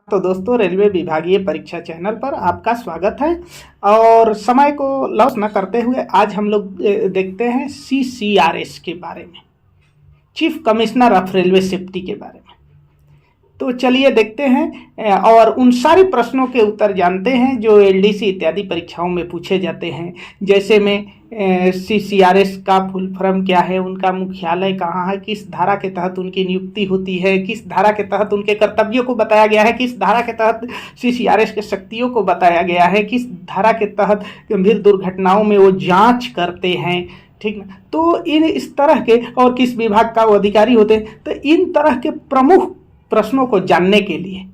तो दोस्तों, रेलवे विभागीय परीक्षा चैनल पर आपका स्वागत है। और समय को लॉस न करते हुए आज हम लोग देखते हैं CCRS के बारे में, chief commissioner of railway safety के बारे में। तो चलिए देखते हैं और उन सारे प्रश्नों के उत्तर जानते हैं जो LDC इत्यादि परीक्षाओं में पूछे जाते हैं। जैसे में CCRS का फुल फॉर्म क्या है, उनका मुख्यालय कहाँ है, किस धारा के तहत उनकी नियुक्ति होती है, किस धारा के तहत उनके कर्तव्यों को बताया गया है, किस धारा के तहत CCRS के शक्तियों को बताया गया है, किस धारा के तहत गंभीर दुर्घटनाओं में वो जांच करते हैं। ठीक ना। तो इस तरह के और किस विभाग का वो अधिकारी होते हैं। तो इन तरह के प्रमुख प्रश्नों को जानने के लिए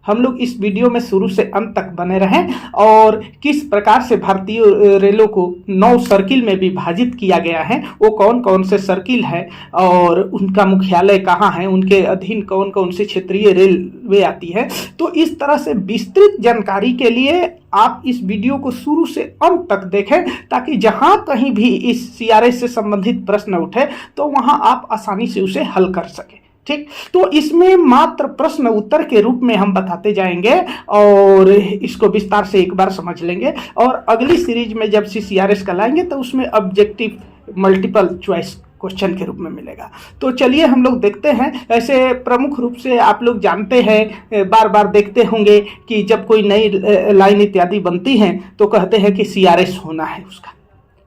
हम लोग इस वीडियो में शुरू से अंत तक बने रहें और किस प्रकार से भारतीय रेलों को 9 सर्किल में विभाजित किया गया है, वो कौन कौन से सर्किल है और उनका मुख्यालय कहाँ है, उनके अधीन कौन कौन सी क्षेत्रीय रेलवे आती है। तो इस तरह से विस्तृत जानकारी के लिए आप इस वीडियो को शुरू से अंत तक देखें, ताकि जहां कहीं भी इस CRS से संबंधित प्रश्न उठे तो वहां आप आसानी से उसे हल कर सकें। ठीक, तो इसमें मात्र प्रश्न उत्तर के रूप में हम बताते जाएंगे और इसको विस्तार से एक बार समझ लेंगे। और अगली सीरीज में जब CCRS का लाएंगे तो उसमें ऑब्जेक्टिव मल्टीपल चॉइस क्वेश्चन के रूप में मिलेगा। तो चलिए हम लोग देखते हैं। ऐसे प्रमुख रूप से आप लोग जानते हैं, बार बार देखते होंगे कि जब कोई नई लाइन इत्यादि बनती हैं तो कहते हैं कि CRS होना है उसका।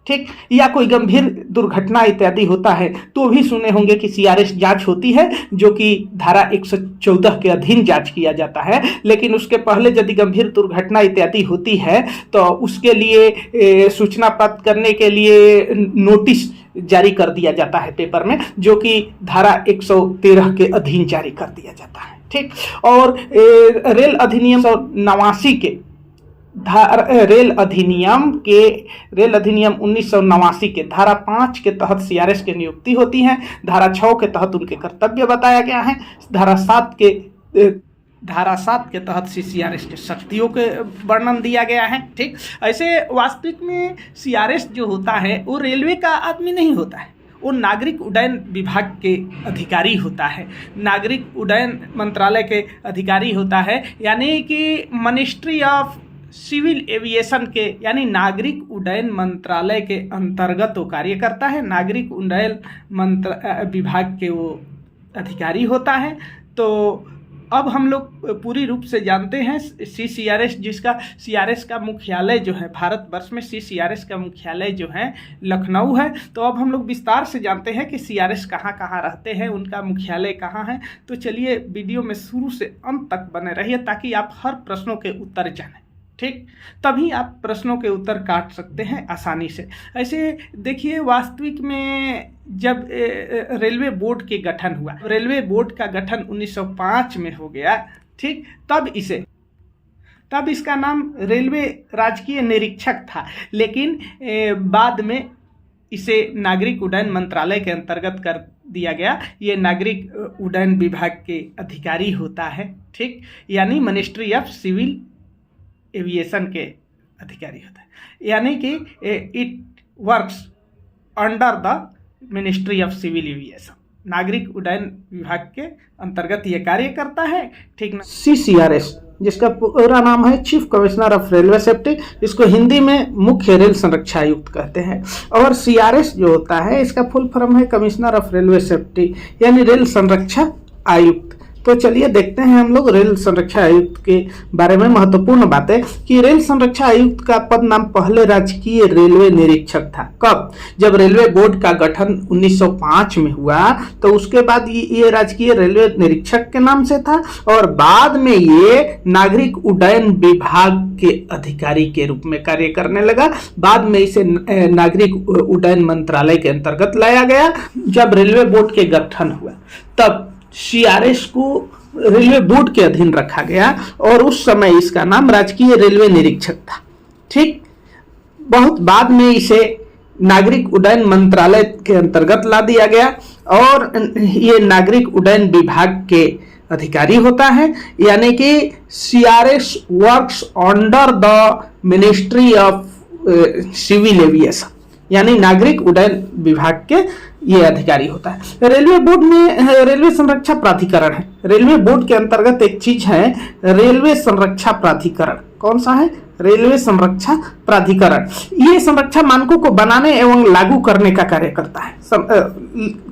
ठीक, या कोई गंभीर दुर्घटना इत्यादि होता है तो भी सुने होंगे कि CRS जांच होती है, जो कि धारा 114 के अधीन जांच किया जाता है। लेकिन उसके पहले यदि गंभीर दुर्घटना इत्यादि होती है तो उसके लिए सूचना प्राप्त करने के लिए नोटिस जारी कर दिया जाता है पेपर में, जो कि धारा 113 के अधीन जारी कर दिया जाता है। ठीक, और रेल अधिनियम 1989 के रेल अधिनियम 1989 के धारा 5 के तहत CRS की नियुक्ति होती है। धारा 6 के तहत उनके कर्तव्य बताया गया है। धारा 7 के तहत CCRS के शक्तियों के वर्णन दिया गया है। ठीक, ऐसे वास्तविक में CRS जो होता है वो रेलवे का आदमी नहीं होता है, वो नागरिक उड्डयन विभाग के अधिकारी होता है, नागरिक उड्डयन मंत्रालय के अधिकारी होता है, यानी कि मिनिस्ट्री ऑफ सिविल एविएशन के यानी नागरिक उड्डयन मंत्रालय के अंतर्गत वो कार्य करता है। नागरिक उड्डयन विभाग के वो अधिकारी होता है। तो अब हम लोग पूरी रूप से जानते हैं CCRS, जिसका CRS का मुख्यालय जो है भारतवर्ष में CCRS का मुख्यालय जो है लखनऊ है। तो अब हम लोग विस्तार से जानते हैं कि CRS कहाँ कहाँ रहते हैं, उनका मुख्यालय कहाँ है। तो चलिए वीडियो में शुरू से अंत तक बने रहिए ताकि आप हर प्रश्नों के उत्तर जानें। ठीक, तभी आप प्रश्नों के उत्तर काट सकते हैं आसानी से। ऐसे देखिए, वास्तविक में जब रेलवे बोर्ड के गठन हुआ, रेलवे बोर्ड का गठन 1905 में हो गया। ठीक, तब इसका नाम रेलवे राजकीय निरीक्षक था, लेकिन बाद में इसे नागरिक उड्डयन मंत्रालय के अंतर्गत कर दिया गया। ये नागरिक उड्डयन विभाग के अधिकारी होता है। ठीक, यानी मिनिस्ट्री ऑफ सिविल एविएशन के अधिकारी होता है, यानी कि it works under the ministry of civil aviation, नागरिक उड्डयन विभाग के अंतर्गत ये कार्य करता है। ठीक ना। CCRS, जिसका पूरा नाम है chief commissioner of railway safety, इसको हिंदी में मुख्य रेल संरक्षा आयुक्त कहते हैं। और CRS जो होता है इसका फुल फॉर्म है कमिश्नर ऑफ रेलवे सेफ्टी, यानी रेल संरक्षा आयुक्त। तो चलिए देखते हैं हम लोग रेल संरक्षा आयुक्त के बारे में महत्वपूर्ण बातें कि रेल संरक्षा आयुक्त का पद नाम पहले राजकीय रेलवे निरीक्षक था। कब? जब रेलवे बोर्ड का गठन 1905 में हुआ तो उसके बाद ये राजकीय रेलवे निरीक्षक के नाम से था और बाद में ये नागरिक उड्डयन विभाग के अधिकारी के रूप में कार्य करने लगा। बाद में इसे नागरिक उड्डयन मंत्रालय के अंतर्गत लाया गया। जब रेलवे बोर्ड के गठन हुआ तब CRS को रेलवे बोर्ड के अधीन रखा गया और उस समय इसका नाम राजकीय रेलवे निरीक्षक था। ठीक, बहुत बाद में इसे नागरिक उड्डयन मंत्रालय के अंतर्गत ला दिया गया और ये नागरिक उड्डयन विभाग के अधिकारी होता है, यानी कि CRS works under the ministry of civil aviation, यानी नागरिक उड्डयन विभाग के ये अधिकारी होता है। रेलवे बोर्ड में रेलवे संरक्षा प्राधिकरण है। रेलवे बोर्ड के अंतर्गत एक चीज है रेलवे संरक्षा प्राधिकरण। कौन सा है? रेलवे संरक्षा प्राधिकरण। ये संरक्षा मानकों को बनाने एवं लागू करने का कार्य करता है,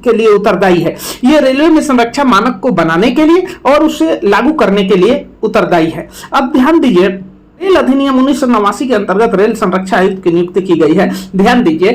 के लिए उत्तरदायी है। ये रेलवे में संरक्षा मानक को बनाने के लिए और उसे लागू करने के लिए उत्तरदायी है। अब ध्यान दीजिए, रेल अधिनियम 1989 के अंतर्गत रेल संरक्षा आयुक्त की नियुक्ति की गई है। ध्यान दीजिए,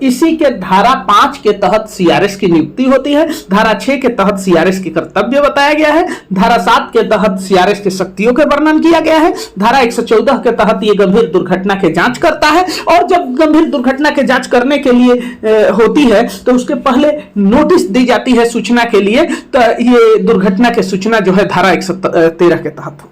इसी के धारा 5 के तहत सीआरएस की नियुक्ति होती है। धारा 6 के तहत सीआरएस के कर्तव्य बताया गया है। धारा 7 के तहत सीआरएस की शक्तियों के वर्णन किया गया है। धारा 114 के तहत ये गंभीर दुर्घटना के जांच करता है, और जब गंभीर दुर्घटना के जांच करने के लिए होती है तो उसके पहले नोटिस दी जाती है सूचना के लिए। तो ये दुर्घटना की सूचना जो है धारा 113 के तहत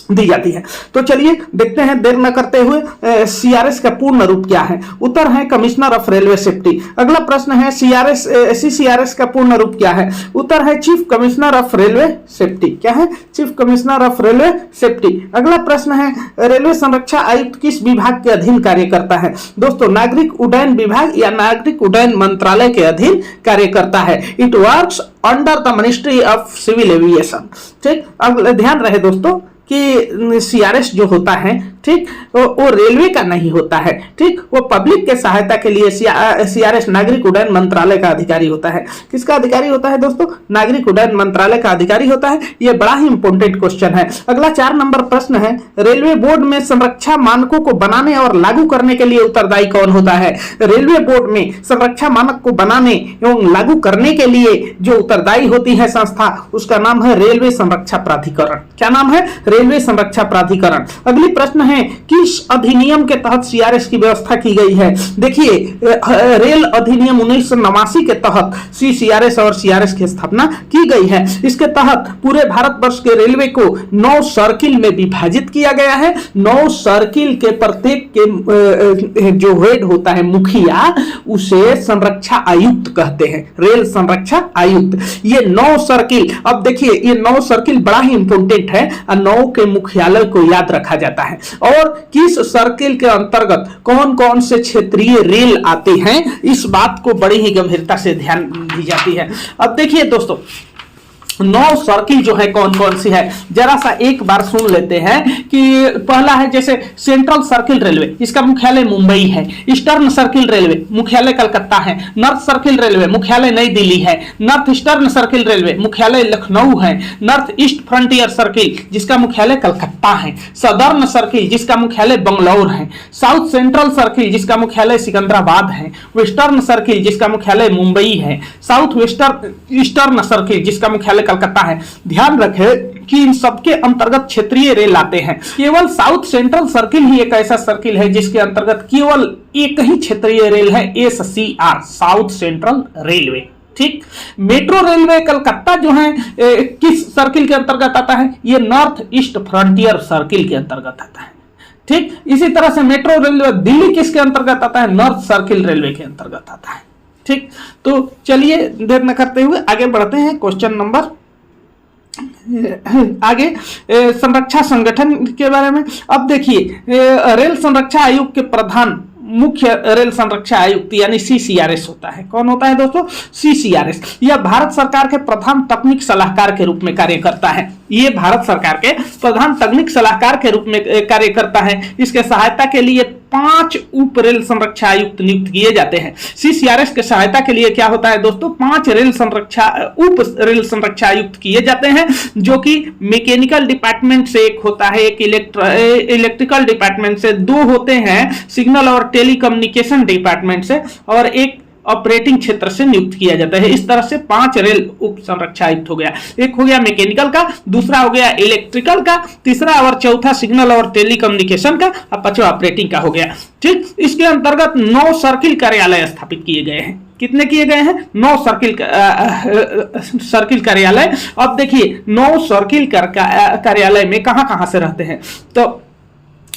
दी जाती है। तो चलिए देखते हैं देर न करते हुए सीआरएस का पूर्ण रूप क्या है। उत्तर है कमिश्नर ऑफ रेलवे सेफ्टी। अगला प्रश्न है सीआरएस का पूर्ण रूप क्या है। उत्तर है chief commissioner of railway safety. क्या है? Chief commissioner of railway safety. अगला प्रश्न है रेलवे संरक्षा आयुक्त किस विभाग के अधीन कार्य करता है। दोस्तों, नागरिक उड्डयन विभाग या नागरिक उड्डयन मंत्रालय के अधीन कार्य करता है। It works under the ministry of civil aviation. ठीक, अब ध्यान रहे दोस्तों कि सीआरएस जो होता है, ठीक, वो रेलवे का नहीं होता है। ठीक, वो पब्लिक के सहायता के लिए सीआरएस नागरिक उड्डयन मंत्रालय का अधिकारी होता है। किसका अधिकारी होता है दोस्तों? नागरिक उड्डयन मंत्रालय का अधिकारी होता है। ये बड़ा ही इंपॉर्टेंट क्वेश्चन है। अगला 4 नंबर प्रश्न है रेलवे बोर्ड में संरक्षा मानकों को बनाने और लागू करने के लिए उत्तरदायी कौन होता है। रेलवे बोर्ड में संरक्षा मानक को बनाने एवं लागू करने के लिए जो उत्तरदायी होती है संस्था, उसका नाम है रेलवे संरक्षा प्राधिकरण। क्या नाम है? रेलवे संरक्षा प्राधिकरण। अगली प्रश्न है किस अधिनियम के तहत सीआरएस की व्यवस्था की गई है। देखिए, रेल अधिनियम 1989 के तहत सीआरएस और सीआरएस की स्थापना की गई है। इसके तहत पूरे भारतवर्ष के रेलवे को 9 सर्किल में विभाजित किया गया है। 9 सर्किल के प्रत्येक के जो हेड होता है, मुखिया, उसे संरक्षा आयुक्त कहते हैं। रेल संरक्षा आयुक्त। ये 9 सर्किल, अब देखिए ये 9 सर्किल बड़ा ही इंपॉर्टेंट है। 9 के मुख्यालय को याद रखा जाता है, और किस सर्किल के अंतर्गत कौन कौन से क्षेत्रीय रेल आते हैं, इस बात को बड़ी ही गंभीरता से ध्यान दी जाती है। अब देखिए दोस्तों, 9 सर्किल जो है कौन कौन सी है, जरा सा एक बार सुन लेते हैं। कि पहला है जैसे सेंट्रल सर्किल रेलवे, इसका मुख्यालय मुंबई है। ईस्टर्न सर्किल रेलवे, मुख्यालय कलकत्ता है। नॉर्थ सर्किल रेलवे, मुख्यालय नई दिल्ली है। नॉर्थ ईस्टर्न सर्किल रेलवे, मुख्यालय लखनऊ है। नॉर्थ ईस्ट फ्रंटियर सर्किल, जिसका मुख्यालय कलकत्ता है। सदर्न सर्किल, जिसका मुख्यालय बंगलौर है। साउथ सेंट्रल सर्किल, जिसका मुख्यालय सिकंदराबाद है। वेस्टर्न सर्किल, जिसका मुख्यालय मुंबई है। साउथ ईस्टर्न सर्किल, जिसका मुख्यालय कलकत्ता है। ध्यान रखें कि इन सबके अंतर्गत क्षेत्रीय रेल आते हैं। केवल साउथ सेंट्रल सर्किल ही एक ऐसा सर्किल है जिसके अंतर्गत केवल एक ही क्षेत्रीय रेल है, एससीआर, साउथ सेंट्रल रेलवे। ठीक, मेट्रो रेलवे कलकत्ता जो है किस सर्किल के अंतर्गत आता है? ये नॉर्थ ईस्ट फ्रंटियर सर्किल के अंतर्गत आता है। ठीक, इसी तरह से मेट्रो रेलवे दिल्ली किसके अंतर्गत आता है? नॉर्थ सर्किल रेलवे के अंतर्गत आता है। ठीक, तो चलिए देर न करते हुए आगे बढ़ते हैं। क्वेश्चन नंबर आगे संरक्षा संगठन के बारे में। अब देखिए, रेल संरक्षा आयोग के प्रधान मुख्य रेल संरक्षा आयुक्त यानी सीसीआरएस होता है। कौन होता है दोस्तों? सीसीआरएस। यह भारत सरकार के प्रधान तकनीक सलाहकार के रूप में कार्य करता है। ये भारत सरकार के प्रधान तकनीक सलाहकार के रूप में कार्य करता है। इसके सहायता के लिए 5 उप रेल संरक्षा आयुक्त नियुक्त किए जाते हैं। सीसीआरएस के सहायता के लिए क्या होता है दोस्तों? 5 उप रेल संरक्षा आयुक्त किए जाते हैं, जो कि मैकेनिकल डिपार्टमेंट से एक होता है, एक इलेक्ट्रिकल डिपार्टमेंट से, 2 होते हैं सिग्नल और टेलीकम्युनिकेशन डिपार्टमेंट से, और एक ऑपरेटिंग क्षेत्र से नियुक्त किया जाता है। इस तरह से 5 रेल उप संरक्षा आयुक्त हो गया। एक हो गया मैकेनिकल का, दूसरा हो गया इलेक्ट्रिकल का, तीसरा और चौथा सिग्नल और टेलीकम्युनिकेशन का, और 5वां ऑपरेटिंग का हो गया। ठीक, इसके अंतर्गत 9 सर्किल कार्यालय स्थापित किए गए हैं। कितने किए गए हैं? 9 सर्किल कार्यालय। अब देखिए 9 सर्किल कार्यालय में कहां से रहते हैं, तो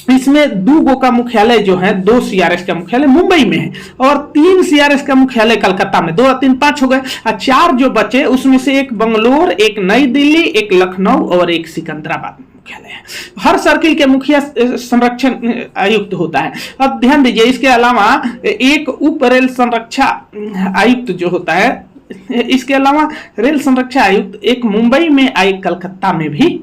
इसमें 2 का मुख्यालय जो है, 2 सीआरएस का मुख्यालय मुंबई में है, और 3 सीआरएस का मुख्यालय कलकत्ता में। 2 और 3 5 हो गए, और 4 जो बचे उसमें से एक बंगलोर, एक नई दिल्ली, एक लखनऊ और एक सिकंदराबाद में। मुख्यालय है। हर सर्किल के मुखिया संरक्षण आयुक्त होता है। अब ध्यान दीजिए, इसके अलावा एक उप रेल संरक्षा आयुक्त जो होता है, इसके अलावा रेल संरक्षा आयुक्त एक मुंबई में, एक कलकत्ता में भी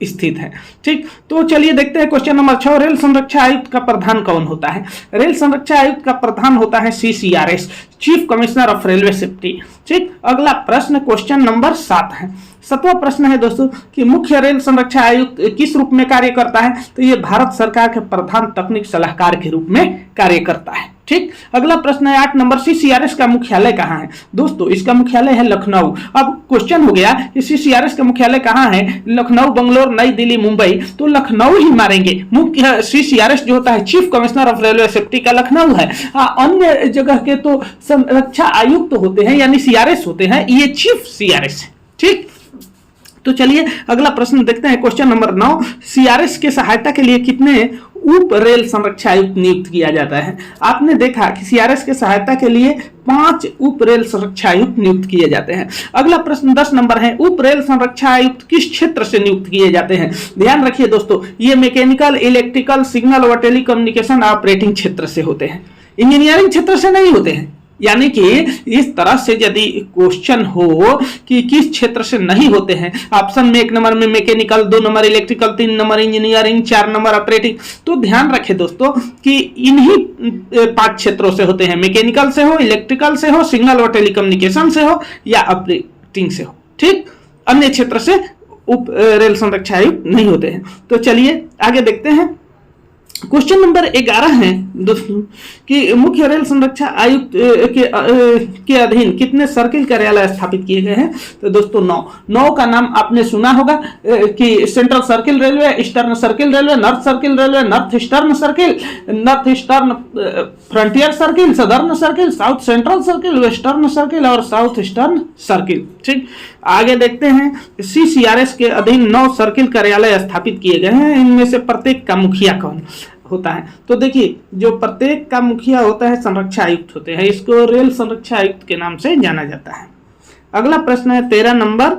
स्थित है। ठीक, तो चलिए देखते हैं क्वेश्चन नंबर 6। रेल संरक्षा आयुक्त का प्रधान कौन होता है? रेल संरक्षा आयुक्त का प्रधान होता है CCRS, chief commissioner of railway safety. ठीक, अगला प्रश्न क्वेश्चन नंबर 7 है। 7वां प्रश्न है दोस्तों कि मुख्य रेल संरक्षा आयुक्त किस रूप में कार्य करता है? तो ये भारत सरकार के प्रधान तकनीक सलाहकार के रूप में कार्य करता है। ठीक, अगला प्रश्न है 8 नंबर, CCRS का मुख्यालय कहाँ है? दोस्तों इसका मुख्यालय है लखनऊ। अब क्वेश्चन हो गया कि CCRS का मुख्यालय कहाँ है? लखनऊ, बंगलोर, नई दिल्ली, मुंबई, तो लखनऊ ही मारेंगे। मुख्य CCRS जो होता है chief commissioner of railway safety का लखनऊ है। अन्य जगह के तो संरक्षा आयुक्त होते हैं यानी CRS होते हैं, ये चीफ CRS है। ठीक, तो चलिए अगला प्रश्न देखते हैं क्वेश्चन नंबर 9। CRS के सहायता के लिए कितने उप रेल संरक्षा आयुक्त नियुक्त किया जाता है? आपने देखा कि CRS के सहायता के लिए 5 उप रेल संरक्षा आयुक्त नियुक्त किए जाते हैं। अगला प्रश्न 10 नंबर है, उप रेल संरक्षा आयुक्त किस क्षेत्र से नियुक्त किए जाते हैं? ध्यान रखिए दोस्तों, ये मैकेनिकल, इलेक्ट्रिकल, सिग्नल व टेलीकम्युनिकेशन ऑपरेटिंग क्षेत्र से होते हैं, इंजीनियरिंग क्षेत्र से नहीं होते हैं। यानी कि इस तरह से यदि क्वेश्चन हो कि किस क्षेत्र से नहीं होते हैं, ऑप्शन में 1 नंबर में mechanical, 2 number electrical, 3 number engineering, 4 number operating, तो ध्यान रखें दोस्तों कि इन्हीं 5 क्षेत्रों से होते हैं। मैकेनिकल से हो, इलेक्ट्रिकल से हो, सिग्नल और टेलीकम्युनिकेशन से हो या ऑपरेटिंग से हो। ठीक, अन्य क्षेत्र से उप रेल संरक्षा आयुक्त नहीं होते हैं। तो चलिए आगे देखते हैं क्वेश्चन नंबर 11 है दोस्तों कि मुख्य रेल संरक्षा आयुक्त के अधीन कितने सर्किल कार्यालय स्थापित किए गए हैं? तो दोस्तों 9 का नाम आपने सुना होगा कि central circle railway, eastern circle railway, north circle railway, north eastern circle, north eastern frontier circle, southern circle, south central circle, western circle और साउथ ईस्टर्न सर्किल। ठीक, आगे देखते हैं CCRS के अधीन 9 सर्किल कार्यालय स्थापित किए गए हैं। इनमें से प्रत्येक का मुखिया कौन होता है? तो देखिए, जो प्रत्येक का मुखिया होता है संरक्षा आयुक्त होते हैं, इसको रेल संरक्षा आयुक्त के नाम से जाना जाता है। अगला प्रश्न है 13 नंबर,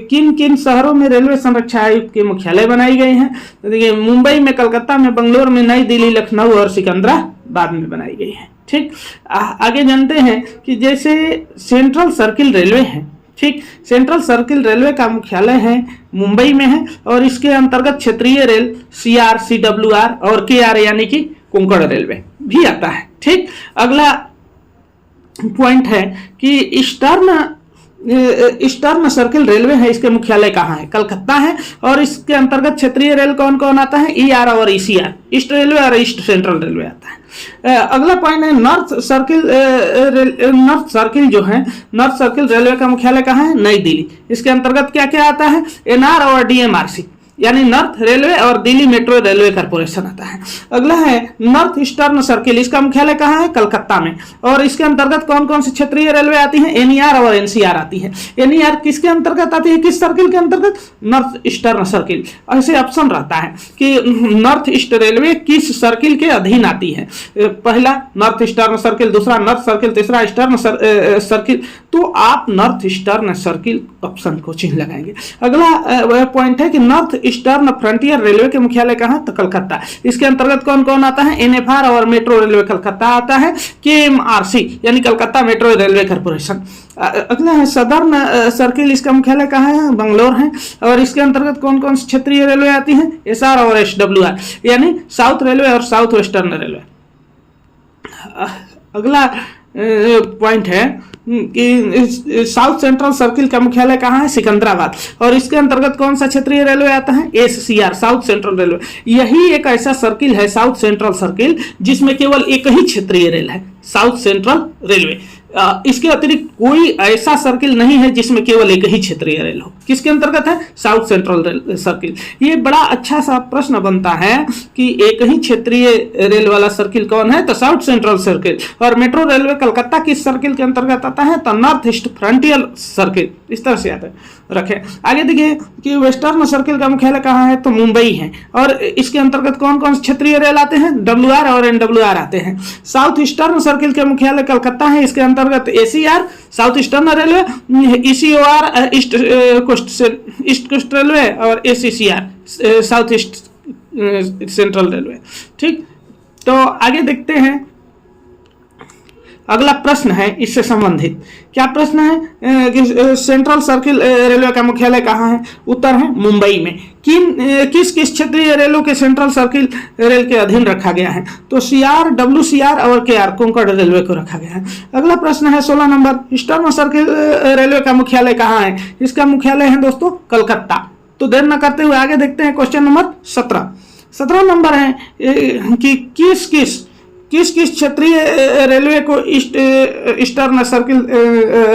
किन किन शहरों में रेलवे संरक्षा आयुक्त के मुख्यालय बनाई गई हैं? तो देखिए, मुंबई में, कलकत्ता में, बंगलोर में, नई दिल्ली, लखनऊ और सिकंदराबाद में बनाई गई है। ठीक, आगे जानते हैं कि जैसे सेंट्रल सर्किल रेलवे है, ठीक, सेंट्रल सर्किल रेलवे का मुख्यालय है मुंबई में है और इसके अंतर्गत क्षेत्रीय रेल CR, CWR और KR यानी कि कोंकण रेलवे भी आता है। ठीक, अगला पॉइंट है कि ईस्टर्न सर्किल रेलवे है, इसके मुख्यालय कहाँ है? कलकत्ता है और इसके अंतर्गत क्षेत्रीय रेल कौन कौन आता है? ER और ECR, ईस्ट रेलवे और ईस्ट सेंट्रल रेलवे आता है। अगला पॉइंट है नॉर्थ सर्किल जो है, नॉर्थ सर्किल रेलवे का मुख्यालय कहाँ है? नई दिल्ली। इसके अंतर्गत क्या क्या आता है? NR और DMRC यानी नॉर्थ रेलवे और दिल्ली मेट्रो रेलवे कॉर्पोरेशन आता है। अगला है नॉर्थ ईस्टर्न सर्किल, इसका मुख्यालय कहाँ है? कलकत्ता में और इसके अंतर्गत कौन कौन सी क्षेत्रीय रेलवे आती है? NER और NCR आती है। NER किसके अंतर्गत आती है? किस सर्किल के अंतर्गत? North eastern circle. ऐसे ऑप्शन रहता है कि नॉर्थ ईस्ट रेलवे किस सर्किल के अधीन आती है? पहला नॉर्थ ईस्टर्न सर्किल, दूसरा नॉर्थ सर्किल, तीसरा ईस्टर्न सर्किल। तो आप नॉर्थ ईस्टर्न सर्किल ऑप्शन को चिन्ह लगाएंगे। अगला पॉइंट है कि नॉर्थ ईस्टर्न फ्रंटियर रेलवे के मुख्यालय कहाँ? तो कलकत्ता। इसके अंतर्गत कौन कौन आता है? NFR और मेट्रो रेलवे कलकत्ता आता है। KMRC यानी कलकत्ता मेट्रो रेलवे कॉर्पोरेशन। अगला है सदर्न सर्किल, इसका मुख्यालय कहाँ है? बंगलोर है और इसके अंतर्गत कौन कौन सी क्षेत्रीय रेलवे आती है? SR और SWR यानी साउथ रेलवे और साउथ वेस्टर्न रेलवे। अगला पॉइंट है कि साउथ सेंट्रल सर्किल का मुख्यालय कहाँ है? सिकंदराबाद और इसके अंतर्गत कौन सा क्षेत्रीय रेलवे आता है? SCR south central railway. यही एक ऐसा सर्किल है साउथ सेंट्रल सर्किल जिसमें केवल एक ही क्षेत्रीय रेल है, साउथ सेंट्रल रेलवे। इसके अतिरिक्त कोई ऐसा सर्किल नहीं है जिसमें केवल एक ही क्षेत्रीय रेल हो। किसके अंतर्गत है? South central rail circle. ये बड़ा अच्छा सा प्रश्न बनता है कि एक ही क्षेत्रीय रेल वाला सर्किल कौन है? तो साउथ सेंट्रल सर्किल। और मेट्रो रेलवे कलकत्ता किस सर्किल के अंतर्गत आता है? तो नॉर्थ ईस्ट फ्रंटियर सर्किल। इस तरह से आता है। रखें आगे देखिए कि वेस्टर्न सर्किल का मुख्यालय कहाँ है? तो मुंबई है और इसके अंतर्गत कौन कौन से क्षेत्रीय रेल आते हैं? WR और NWR आते हैं। साउथ ईस्टर्न सर्किल के मुख्यालय कलकत्ता है, इसके अंतर्गत अंतर्गत SER south eastern railway, ECOR east coast railway और SECR south east central railway. ठीक, तो आगे देखते हैं अगला प्रश्न है इससे संबंधित। क्या प्रश्न है कि सेंट्रल सर्किल रेलवे का मुख्यालय कहाँ है? उत्तर है मुंबई में। किस किस क्षेत्रीय रेलों के सेंट्रल सर्किल रेल के अधीन रखा गया है? तो सीआर, डब्ल्यूसीआर और केआर कोंकण रेलवे को रखा गया है। अगला प्रश्न है 16 नंबर, ईस्टर्न सर्किल रेलवे का मुख्यालय कहाँ है? इसका मुख्यालय है दोस्तों कलकत्ता। तो देर न करते हुए आगे देखते हैं क्वेश्चन नंबर 17। 17 नंबर है कि किस किस क्षेत्रीय रेलवे को ईस्टर्न सर्किल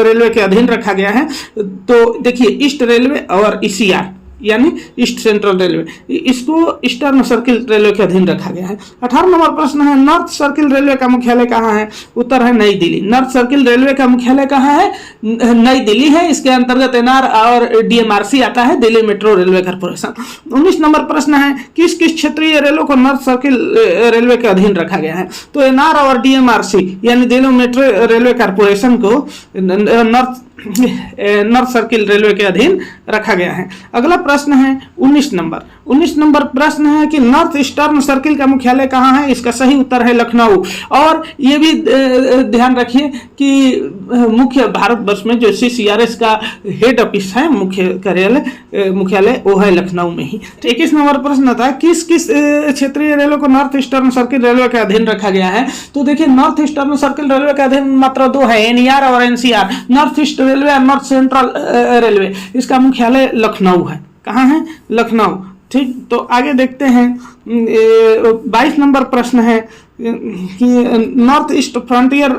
रेलवे के अधीन रखा गया है? तो देखिए ईस्ट रेलवे और ईसीआर यानी ईस्ट सेंट्रल रेलवे, इसको ईस्टर्न सर्किल रेलवे के अधीन रखा गया है। 18 नंबर प्रश्न है, नॉर्थ सर्किल रेलवे का मुख्यालय कहाँ है? उत्तर है नई दिल्ली। नॉर्थ सर्किल रेलवे का मुख्यालय कहाँ है? नई दिल्ली है। इसके अंतर्गत एनआर और डीएमआरसी आता है, Delhi metro railway corporation. 19 number प्रश्न है, किस किस क्षेत्रीय रेलों को नॉर्थ सर्किल रेलवे के अधीन रखा गया है? तो एनआर और डीएमआरसी यानी दिल्ली मेट्रो रेलवे कॉर्पोरेशन को नॉर्थ सर्किल रेलवे के अधीन रखा गया है। अगला प्रश्न है 19 नंबर। 19 नंबर प्रश्न है कि नॉर्थ ईस्टर्न सर्किल का मुख्यालय कहाँ है? इसका सही उत्तर है लखनऊ। और ये भी ध्यान रखिए कि मुख्य भारतवर्ष में जो सीसीआरएस का हेड ऑफिस है, मुख्य कार्यालय मुख्यालय वो है लखनऊ में ही। 21 नंबर प्रश्न था, किस किस क्षेत्रीय रेलों को नॉर्थ ईस्टर्न सर्किल रेलवे के अधीन रखा गया है? तो देखिए नॉर्थ ईस्टर्न सर्किल रेलवे के अधीन मात्र 2 है, एनईआर और एनसीआर। नॉर्थ ईस्ट रेलवे और नॉर्थ सेंट्रल रेलवे, इसका मुख्यालय लखनऊ है। कहाँ है? लखनऊ। ठीक, तो आगे देखते हैं 22 नंबर प्रश्न है कि नॉर्थ ईस्ट फ्रंटियर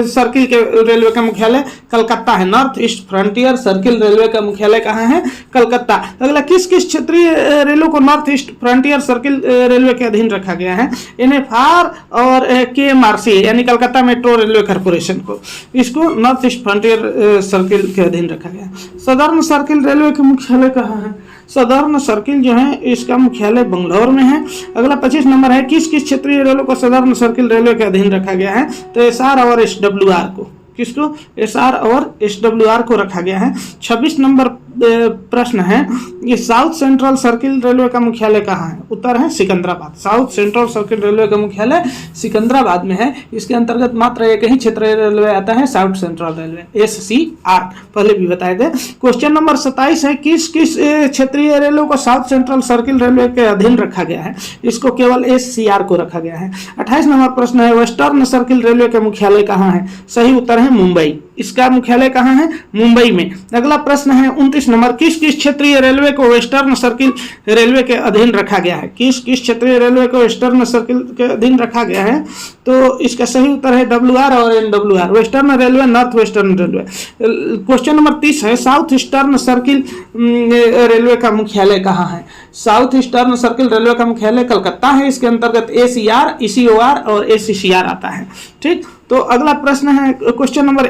सर्किल के रेलवे का मुख्यालय कलकत्ता है। North east frontier circle railway का मुख्यालय कहाँ है? कलकत्ता। अगला, किस किस क्षेत्रीय रेलों को north east frontier circle railway के अधीन रखा गया है? एनएफआर और केएमआरसी यानी कलकत्ता मेट्रो रेलवे कॉर्पोरेशन को, इसको नॉर्थ ईस्ट फ्रंटियर सर्किल के अधीन रखा गया। सदर्न सर्किल रेलवे का मुख्यालय कहाँ है? सदर्न सर्किल जो है इसका मुख्यालय बंगलौर में है। अगला 25 नंबर है, किस किस क्षेत्रीय रेलों को सदर्न सर्किल रेलवे के अधीन रखा गया है? तो एसआर और एसडब्ल्यूआर को, किसको? एसआर और एसडब्ल्यूआर को रखा गया है। 26 नंबर प्रश्न है, ये साउथ सेंट्रल सर्किल रेलवे का मुख्यालय कहाँ है? उत्तर है Secunderabad. South central circle railway का मुख्यालय सिकंदराबाद में है। इसके अंतर्गत मात्र एक ही क्षेत्रीय रेलवे आता है, साउथ सेंट्रल रेलवे, एससीआर, पहले भी बताए थे। क्वेश्चन नंबर 27 है, किस किस क्षेत्रीय रेलों को साउथ सेंट्रल सर्किल रेलवे के अधीन रखा गया है? इसको केवल एससीआर को रखा गया है। 28 नंबर प्रश्न है, वेस्टर्न सर्किल रेलवे का मुख्यालय कहाँ है? सही उत्तर है मुंबई। इसका मुख्यालय कहाँ है? मुंबई में। अगला प्रश्न है 29 नंबर, किस किस क्षेत्रीय रेलवे को वेस्टर्न सर्किल रेलवे के अधीन रखा गया है? किस किस क्षेत्रीय रेलवे को वेस्टर्न सर्किल के अधीन रखा गया है? तो इसका सही उत्तर है डब्ल्यूआर और NWR, western railway, north western railway. Question number 30 है, साउथ ईस्टर्न सर्किल रेलवे का मुख्यालय कहाँ है? साउथ ईस्टर्न सर्किल रेलवे का मुख्यालय कलकत्ता है। इसके अंतर्गत एसीआर, ईसीओआर और एसीसीआर आता है। ठीक, तो अगला प्रश्न है क्वेश्चन नंबर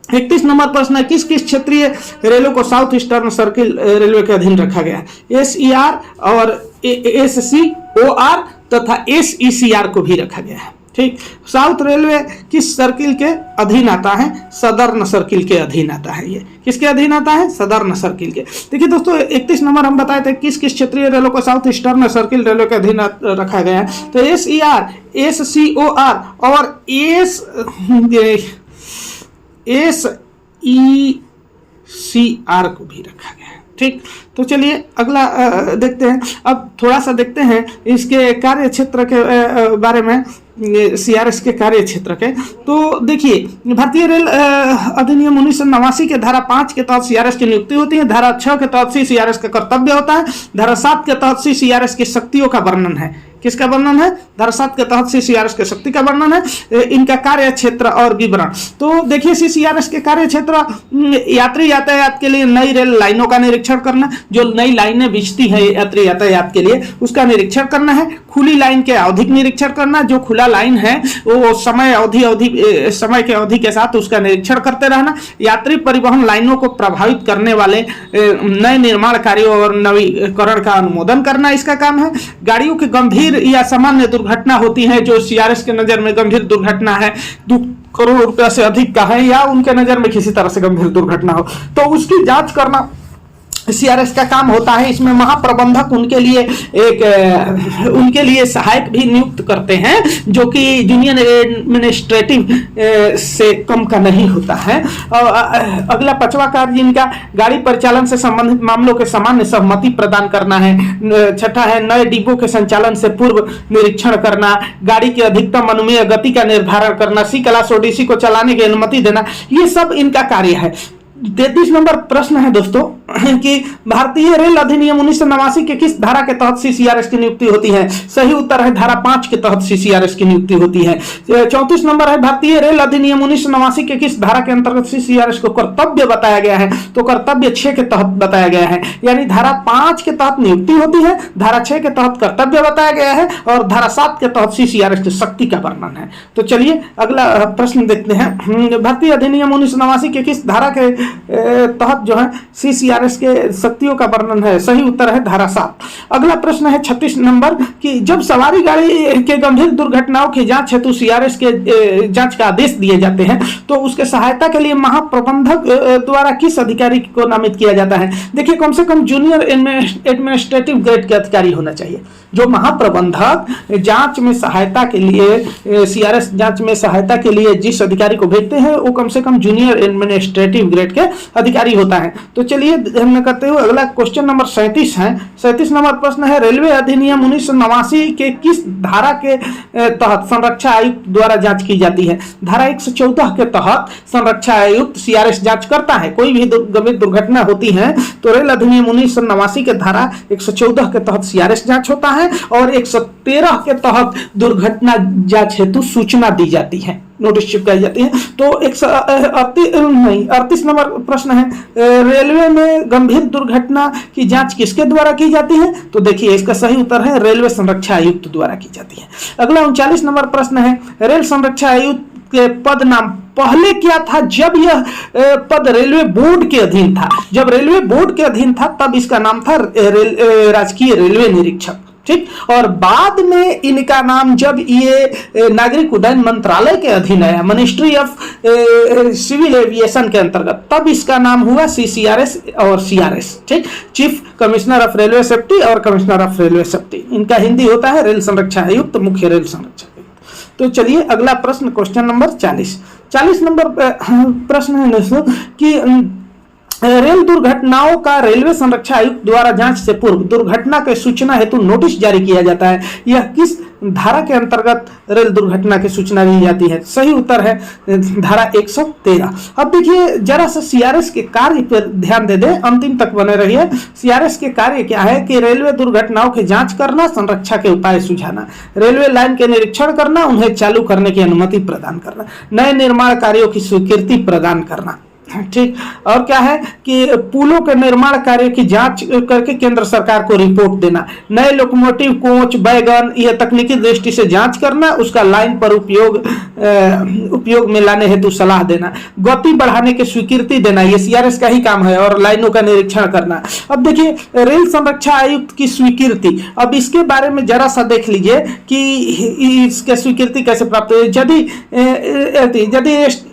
31 नंबर प्रश्न है, किस किस क्षेत्रीय रेलों को साउथ ईस्टर्न सर्किल रेलवे के अधीन रखा गया है? एसईआर और एससीओआर तथा एसईसीआर को भी रखा गया है। ठीक, साउथ रेलवे किस सर्किल के अधीन आता है? सदर्न सर्किल के अधीन आता है। ये किसके अधीन आता है? सदर्न सर्किल के। देखिए दोस्तों 31 नंबर हम बताए थे किस किस क्षेत्रीय रेलों को साउथ ईस्टर्न सर्किल रेलवे के अधीन रखा गया है। तो एसईआर, एससीओआर और एसईसीआर को भी रखा गया है। ठीक, तो चलिए अगला देखते हैं। अब थोड़ा सा देखते हैं इसके कार्य क्षेत्र के बारे में, सीआरएस के कार्य क्षेत्र के। तो देखिए भारतीय रेल अधिनियम 1989 के धारा 5 के तहत सीआरएस की नियुक्ति होती है। धारा 6 के तहत सीआरएस का कर्तव्य होता है। धारा 7 के तहत सीआरएस की शक्तियों का वर्णन है। किसका वर्णन है? धारा 7 के तहत सीआरएस की शक्ति का वर्णन है। इनका कार्य क्षेत्र और विवरण, तो देखिए सीआरएस के कार्य क्षेत्र, यात्री यातायात के लिए नई रेल लाइनों का निरीक्षण करना, जो नई लाइनें बिछती है यात्री यातायात के लिए उसका निरीक्षण करना है। खुली लाइन के आवधिक निरीक्षण करना, जो खुला लाइन है वो समय के अवधि के साथ उसका निरीक्षण करते रहना। यात्री परिवहन लाइनों को प्रभावित करने वाले नए निर्माण कार्यों और नवीकरण का अनुमोदन करना इसका काम है। गाड़ियों की गंभीर या सामान्य दुर्घटना होती है, जो सीआरएस के नजर में गंभीर दुर्घटना है, करोड़ रुपया से अधिक का है या उनके नजर में किसी तरह से गंभीर दुर्घटना हो, तो उसकी जांच करना सीआरएस का काम होता है। इसमें महाप्रबंधक उनके लिए सहायक भी नियुक्त करते हैं, जो कि जूनियर एडमिनिस्ट्रेटिव से कम का नहीं होता है। अगला 5वां कार्य जिनका गाड़ी परिचालन से संबंधित मामलों के सामान्य सहमति प्रदान करना है। 6ठा है नए डिब्बों के संचालन से पूर्व निरीक्षण करना, गाड़ी की अधिकतम अनुमेय गति का निर्धारण करना, सी क्लास ओडीसी को चलाने की अनुमति देना, ये सब इनका कार्य है। 33 नंबर प्रश्न है दोस्तों कि भारतीय रेल अधिनियम 1989 के किस धारा के तहत सीसीआरएस की नियुक्ति होती है? सही उत्तर है धारा 5 के तहत सीसीआरएस की नियुक्ति होती है। 34 नंबर है भारतीय रेल अधिनियम 1989 के किस धारा के अंतर्गत सीसीआरएस को कर्तव्य बताया गया है? तो कर्तव्य 6 के तहत बताया गया है, यानी धारा 5 के तहत नियुक्ति होती है, धारा 6 के तहत कर्तव्य बताया गया है और धारा 7 के तहत सीसीआरएस की शक्ति का वर्णन है। तो चलिए अगला प्रश्न देखते हैं। भारतीय अधिनियम 1989 के किस धारा के तहत जो है सीसीआरएस के शक्तियों का वर्णन है? सही उत्तर है धारा 7। अगला प्रश्न है 36 नंबर कि जब सवारी गाड़ी के गंभीर दुर्घटनाओं की जांच हेतु सीआरएस के जांच का आदेश दिए जाते हैं तो उसके सहायता के लिए महाप्रबंधक द्वारा किस अधिकारी को नामित किया जाता है? देखिए कम से कम जूनियर एडमिनिस्ट्रेटिव ग्रेड के अधिकारी होना चाहिए। जो महाप्रबंधक जांच में सहायता के लिए सीआरएस जांच में सहायता के लिए जिस अधिकारी को भेजते हैं वो कम से कम जूनियर एडमिनिस्ट्रेटिव ग्रेड के अधिकारी होता है। तो चलिए ध्यान करते हुए अगला क्वेश्चन नंबर 37 है। 37 नंबर प्रश्न है रेलवे अधिनियम 1989 के किस धारा के तहत संरक्षा आयुक्त द्वारा जांच की जाती है? धारा 114 के तहत संरक्षा आयुक्त सीआरएस जांच करता है। कोई भी गंभीर दुर्घटना होती है तो रेल अधिनियम 1989 के धारा 114 के तहत सीआरएस जांच होता है और 113 के तहत दुर्घटना जांच हेतु सूचना दी जाती है, नोटिस चिपकाई जाती है। तो 38 नंबर प्रश्न है रेलवे में गंभीर दुर्घटना की जांच किसके द्वारा की जाती है? तो देखिए इसका सही उत्तर है रेलवे संरक्षा आयुक्त द्वारा की जाती है। अगला 39 नंबर प्रश्न है रेल संरक्षा आयुक्त के पद नाम पहले क्या था जब यह पद रेलवे बोर्ड के अधीन था? जब रेलवे बोर्ड के अधीन था तब इसका नाम था राजकीय रेलवे निरीक्षक, ठीक। और बाद में इनका नाम जब ये नागरिक उड्डयन मंत्रालय के अधीन आया, मिनिस्ट्री ऑफ सिविल एविएशन के अंतर्गत, तब इसका नाम हुआ सीसीआरएस और सीआरएस, ठीक। Chief commissioner of railway safety और कमिश्नर ऑफ रेलवे सेफ्टी, इनका हिंदी होता है रेल संरक्षा आयुक्त, मुख्य रेल संरक्षा आयुक्त। तो चलिए अगला प्रश्न क्वेश्चन नंबर 40 नंबर प्रश्न है दोस्तों कि रेल दुर्घटनाओं का रेलवे संरक्षा आयुक्त द्वारा जांच से पूर्व दुर्घटना के सूचना हेतु नोटिस जारी किया जाता है। यह किस धारा के अंतर्गत रेल दुर्घटना की सूचना दी जाती है? सही उत्तर है धारा 113। अब देखिए जरा सा सीआरएस के कार्य पर ध्यान दे दें, अंतिम तक बने रहिए। सीआरएस के कार्य क्या है कि रेलवे दुर्घटनाओं की जांच करना, संरक्षा के उपाय सुझाना, रेलवे लाइन के निरीक्षण करना, उन्हें चालू करने की अनुमति प्रदान करना, नए निर्माण कार्यों की स्वीकृति प्रदान करना, ठीक। और क्या है कि पुलों के निर्माण कार्य की जांच करके केंद्र सरकार को रिपोर्ट देना, नए लोकोमोटिव, कोच, वैगन यह तकनीकी दृष्टि से जांच करना, उसका लाइन पर उपयोग में लाने हेतु सलाह देना, गति बढ़ाने की स्वीकृति देना, ये सीआरएस का ही काम है, और लाइनों का निरीक्षण करना। अब देखिए रेल संरक्षा आयुक्त की स्वीकृति, अब इसके बारे में जरा सा देख लीजिए कि इसके स्वीकृति कैसे प्राप्त हो। यदि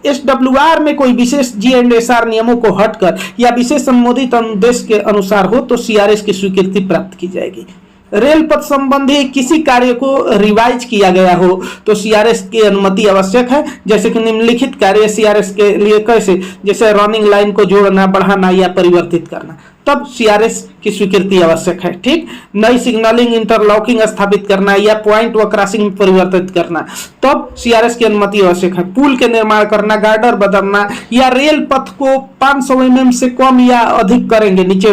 SWR में कोई विशेष GNSR नियमों को हटकर या विशेष संबोधित अनुदेश के अनुसार हो तो सीआरएस की स्वीकृति प्राप्त की जाएगी। रेल पथ संबंधी किसी कार्य को रिवाइज किया गया हो तो सीआरएस की अनुमति आवश्यक है, जैसे कि निम्नलिखित कार्य सीआरएस के लिए कैसे, जैसे रनिंग लाइन को जोड़ना, बढ़ाना या परिवर्तित करना, तब सीआरएस की स्वीकृति आवश्यक है, ठीक। नई सिग्नलिंग, इंटरलॉकिंग स्थापित करना या पॉइंट व क्रॉसिंग परिवर्तित करना, तब सीआरएस की अनुमति आवश्यक है। पुल के निर्माण करना, गार्डर बदलना या रेल पथ को 500 mm से कम या अधिक करेंगे, नीचे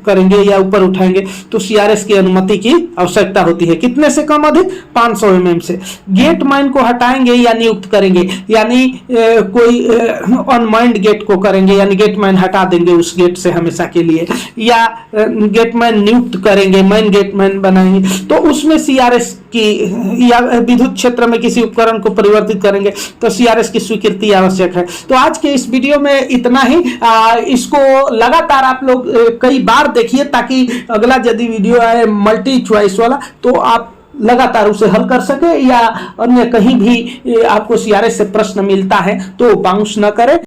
करेंगे या ऊपर उठाएंगे तो सीआरएस की अनुमति की आवश्यकता होती है। कितने से कम, अधिक 500 mm से। गेट माइन को हटाएंगे या नियुक्त करेंगे, यानी कोई अनमाइंड गेट को करेंगे, यानी गेट माइन हटा देंगे उस गेट से हमेशा के लिए, या गेटमैन नियुक्त करेंगे, मैन गेटमैन बनाएंगे, तो उसमें सीआरएस की, या विद्युत क्षेत्र में किसी उपकरण को परिवर्तित करेंगे तो सीआरएस की स्वीकृति आवश्यक है। तो आज के इस वीडियो में इतना ही। इसको लगातार आप लोग कई बार देखिए ताकि अगला यदि वीडियो आए मल्टी चॉइस वाला तो आप लगातार उसे हल कर सके, या अन्य कहीं भी आपको सीआरएस से प्रश्न मिलता है तो बाउंस न करे।